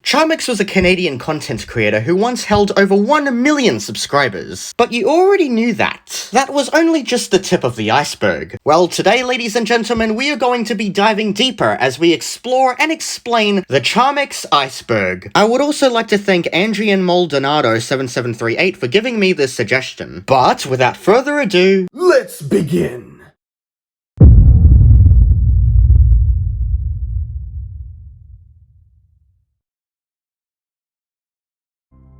Charmix was a Canadian content creator who once held over 1 million subscribers. But you already knew that. That was only just the tip of the iceberg. Well, today, ladies and gentlemen, we are going to be diving deeper as we explore and explain the Charmix iceberg. I would also like to thank Andrian Maldonado7738 for giving me this suggestion. But without further ado, let's begin!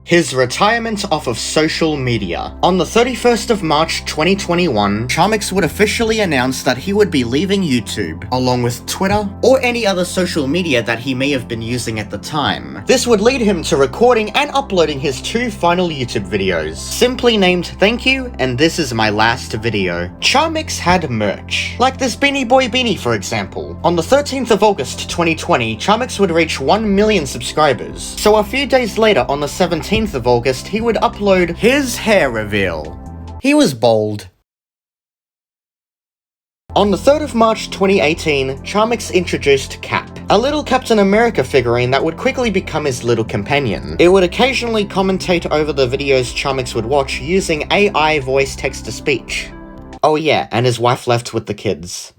His retirement off of social media. On the 31st of March 2021, Charmix would officially announce that he would be leaving YouTube, along with Twitter, or any other social media that he may have been using at the time. This would lead him to recording and uploading his 2 final YouTube videos, simply named Thank You and This Is My Last Video. Charmix had merch, like this Beanie Boy beanie for example. On the 13th of August 2020, Charmix would reach 1 million subscribers, so a few days later on the 17th of August, he would upload his hair reveal. He was bald. On the 3rd of March 2018, Charmix introduced Cap, a little Captain America figurine that would quickly become his little companion. It would occasionally commentate over the videos Charmix would watch using AI voice text-to-speech. Oh yeah, and his wife left with the kids.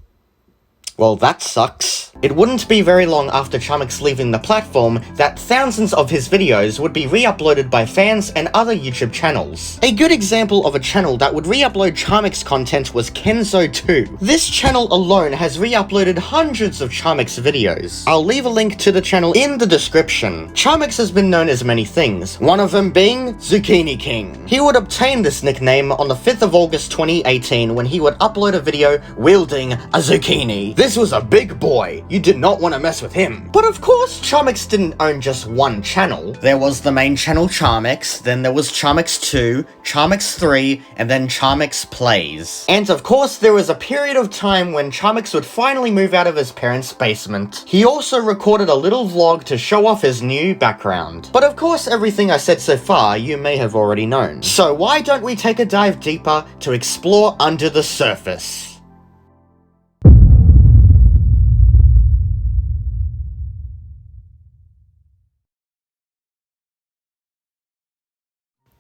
Well, that sucks. It wouldn't be very long after Charmix leaving the platform that thousands of his videos would be re-uploaded by fans and other YouTube channels. A good example of a channel that would re-upload Charmix content was Kenzo2. This channel alone has re-uploaded hundreds of Charmix videos. I'll leave a link to the channel in the description. Charmix has been known as many things, one of them being Zucchini King. He would obtain this nickname on the 5th of August 2018 when he would upload a video wielding a zucchini. This was a big boy. You did not want to mess with him. But of course, Charmix didn't own just one channel. There was the main channel Charmix, then there was Charmix 2, Charmix 3, and then Charmix Plays. And of course, there was a period of time when Charmix would finally move out of his parents' basement. He also recorded a little vlog to show off his new background. But of course, everything I said so far, you may have already known. So why don't we take a dive deeper to explore under the surface?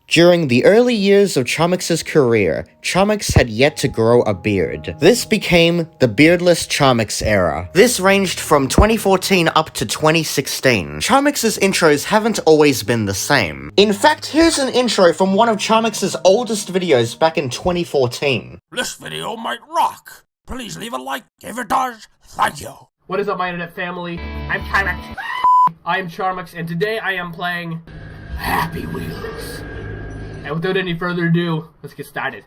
During the early years of Charmix's career, Charmix had yet to grow a beard. This became the beardless Charmix era. This ranged from 2014 up to 2016. Charmix's intros haven't always been the same. In fact, here's an intro from one of Charmix's oldest videos back in 2014. This video might rock. Please leave a like if it does. Thank you. What is up, my internet family? I'm Charmix. I am Charmix, and today I am playing Happy Wheels. And without any further ado, let's get started.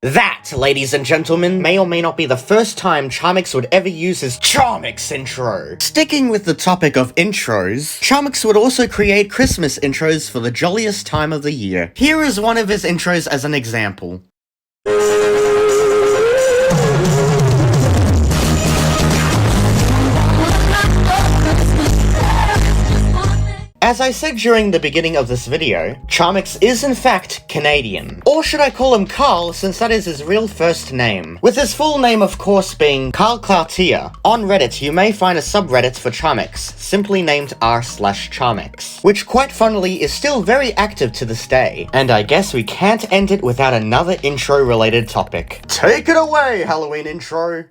That, ladies and gentlemen, may or may not be the first time Charmix would ever use his Charmix intro. Sticking with the topic of intros, Charmix would also create Christmas intros for the jolliest time of the year. Here is one of his intros as an example. As I said during the beginning of this video, Charmix is in fact Canadian. Or should I call him Carl, since that is his real first name. With his full name of course being Carl Cloutier. On Reddit you may find a subreddit for Charmix, simply named r/Charmix, which quite funnily is still very active to this day. And I guess we can't end it without another intro related topic. Take it away, Halloween intro!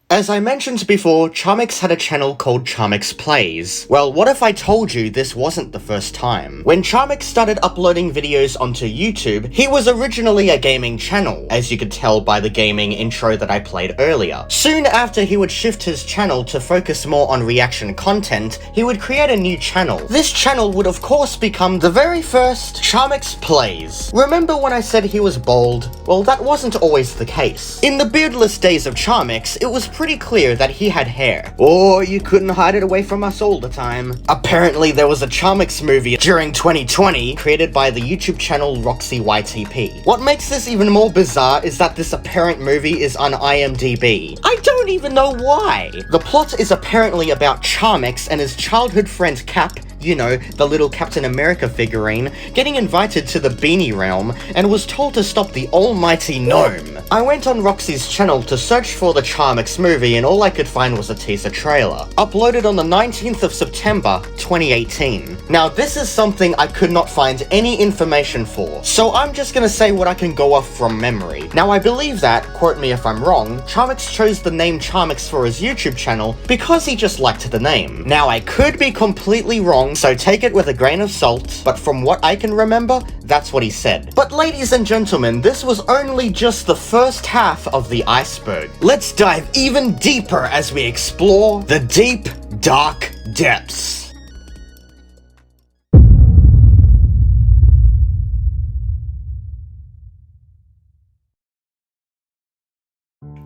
As I mentioned before, Charmix had a channel called Charmix Plays. Well, what if I told you this wasn't the first time? When Charmix started uploading videos onto YouTube, he was originally a gaming channel, as you could tell by the gaming intro that I played earlier. Soon after he would shift his channel to focus more on reaction content, he would create a new channel. This channel would of course become the very first Charmix Plays. Remember when I said he was bald? Well, that wasn't always the case. In the beardless days of Charmix, it was pretty pretty clear that he had hair. Or you couldn't hide it away from us all the time. Apparently there was a Charmix movie during 2020 created by the YouTube channel Roxy YTP. What makes this even more bizarre is that this apparent movie is on IMDb. I don't even know why. The plot is apparently about Charmix and his childhood friend Cap, you know, the little Captain America figurine, getting invited to the Beanie Realm and was told to stop the almighty gnome. I went on Roxy's channel to search for the Charmix movie and all I could find was a teaser trailer, uploaded on the 19th of September 2018. Now this is something I could not find any information for, so I'm just gonna say what I can go off from memory. Now I believe that, quote me if I'm wrong, Charmix chose the name Charmix for his YouTube channel because he just liked the name. Now I could be completely wrong, so take it with a grain of salt, but from what I can remember, that's what he said. But ladies and gentlemen, this was only just the first half of the iceberg. Let's dive even deeper as we explore the deep, dark depths.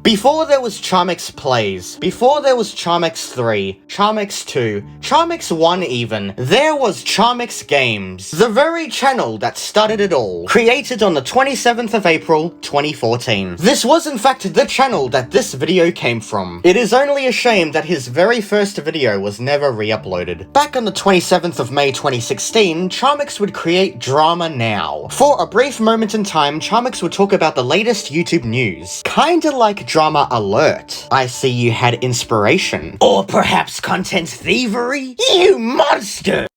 Before there was Charmix Plays, before there was Charmix 3, Charmix 2, Charmix 1 even, there was Charmix Games, the very channel that started it all, created on the 27th of April, 2014. This was in fact the channel that this video came from. It is only a shame that his very first video was never re-uploaded. Back on the 27th of May 2016, Charmix would create Drama Now. For a brief moment in time, Charmix would talk about the latest YouTube news. Kinda like Drama Alert. I see you had inspiration. Or perhaps content thievery? You monster!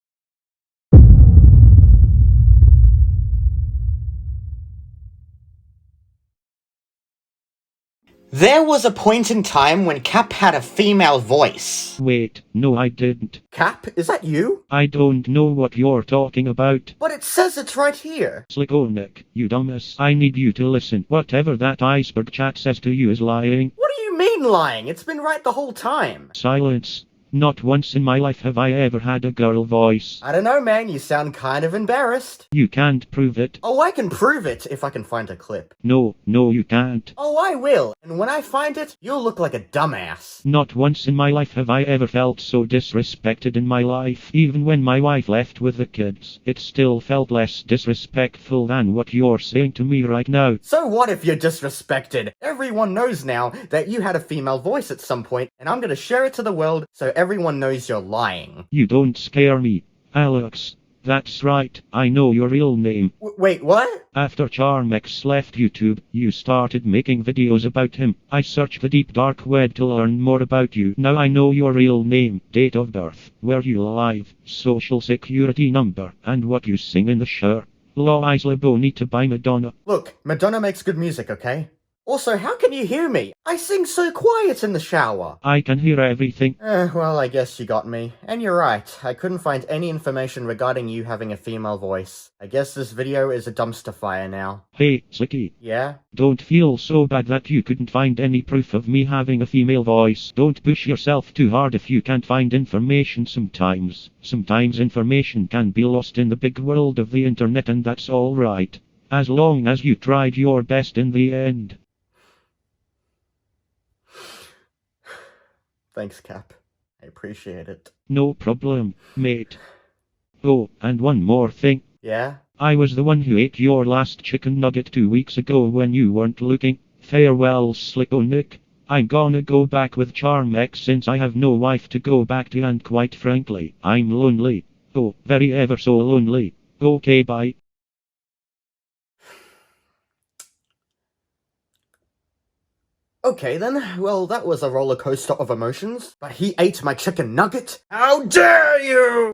There was a point in time when Cap had a female voice. Wait, no I didn't. Cap, is that you? I don't know what you're talking about. But it says it's right here. Slickoneck, you dumbass. I need you to listen. Whatever that iceberg chat says to you is lying. What do you mean lying? It's been right the whole time. Silence. Not once in my life have I ever had a girl voice. I don't know, man, you sound kind of embarrassed. You can't prove it. Oh, I can prove it if I can find a clip. No, you can't. Oh, I will, and when I find it, you'll look like a dumbass. Not once in my life have I ever felt so disrespected in my life. Even when my wife left with the kids, it still felt less disrespectful than what you're saying to me right now. So what if you're disrespected? Everyone knows now that you had a female voice at some point, and I'm gonna share it to the world so everyone knows you're lying. You don't scare me, Alex. That's right, I know your real name. Wait, what? After Charmix left YouTube, you started making videos about him. I searched the deep dark web to learn more about you. Now I know your real name, date of birth, where you live, social security number, and what you sing in the shirt. La Isla Bonita by Madonna. Look, Madonna makes good music, okay? Also, how can you hear me? I sing so quiet in the shower. I can hear everything. Well, I guess you got me. And you're right, I couldn't find any information regarding you having a female voice. I guess this video is a dumpster fire now. Hey, Slicky. Yeah? Don't feel so bad that you couldn't find any proof of me having a female voice. Don't push yourself too hard if you can't find information sometimes. Sometimes information can be lost in the big world of the internet, and that's alright. As long as you tried your best in the end. Thanks, Cap. I appreciate it. No problem, mate. Oh, and one more thing. Yeah? I was the one who ate your last chicken nugget 2 weeks ago when you weren't looking. Farewell, Slickoneck. I'm gonna go back with Charmix since I have no wife to go back to, and quite frankly, I'm lonely. Oh, very ever so lonely. Okay, bye. Okay then, well that was a roller coaster of emotions, but he ate my chicken nugget? How dare you!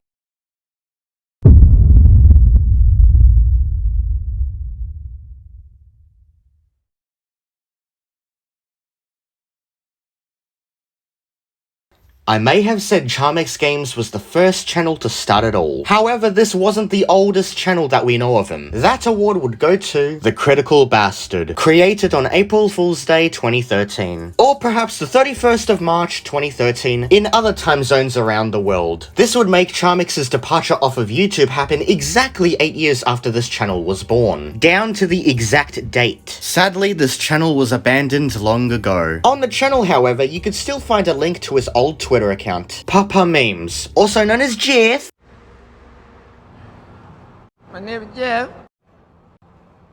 I may have said Charmix Games was the first channel to start it all. However, this wasn't the oldest channel that we know of him. That award would go to The Critical Bastard, created on April Fool's Day 2013. Or perhaps the 31st of March 2013 in other time zones around the world. This would make Charmix's departure off of YouTube happen exactly 8 years after this channel was born. Down to the exact date. Sadly, this channel was abandoned long ago. On the channel, however, you could still find a link to his old Twitter account, Papa Memes, also known as Jeff. My name is Jeff.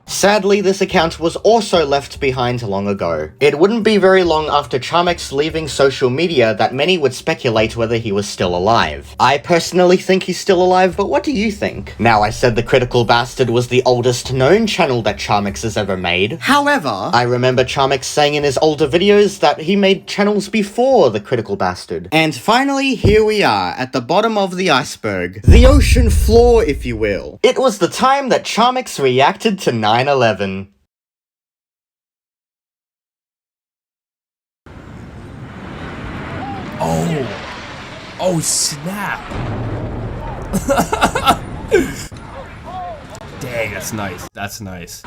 Sadly, this account was also left behind long ago. It wouldn't be very long after Charmix leaving social media that many would speculate whether he was still alive. I personally think he's still alive, but what do you think? Now, I said The Critical Bastard was the oldest known channel that Charmix has ever made. However, I remember Charmix saying in his older videos that he made channels before The Critical Bastard. And finally, here we are, at the bottom of the iceberg. The ocean floor, if you will. It was the time that Charmix reacted to 9/11. Oh snap. Dang, that's nice. That's nice.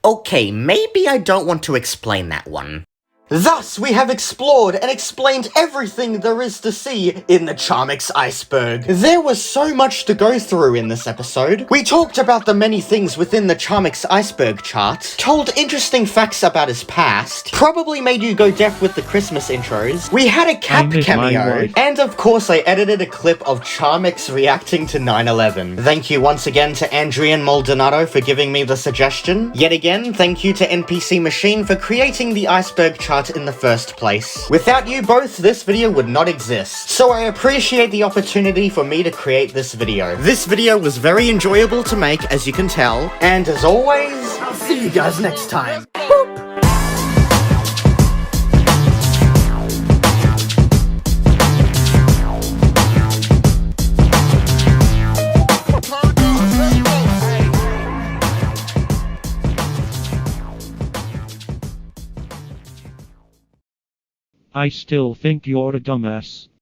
Okay, maybe I don't want to explain that one. Thus, we have explored and explained everything there is to see in the Charmix iceberg. There was so much to go through in this episode. We talked about the many things within the Charmix iceberg chart, told interesting facts about his past, probably made you go deaf with the Christmas intros, we had a Cap cameo, and of course I edited a clip of Charmix reacting to 9/11. Thank you once again to Andrian Maldonado for giving me the suggestion. Yet again, thank you to NPC Machine for creating the iceberg chart in the first place. Without you both, this video would not exist. So I appreciate the opportunity for me to create this video. This video was very enjoyable to make, as you can tell, and as always, I'll see you guys next time. I still think you're a dumbass.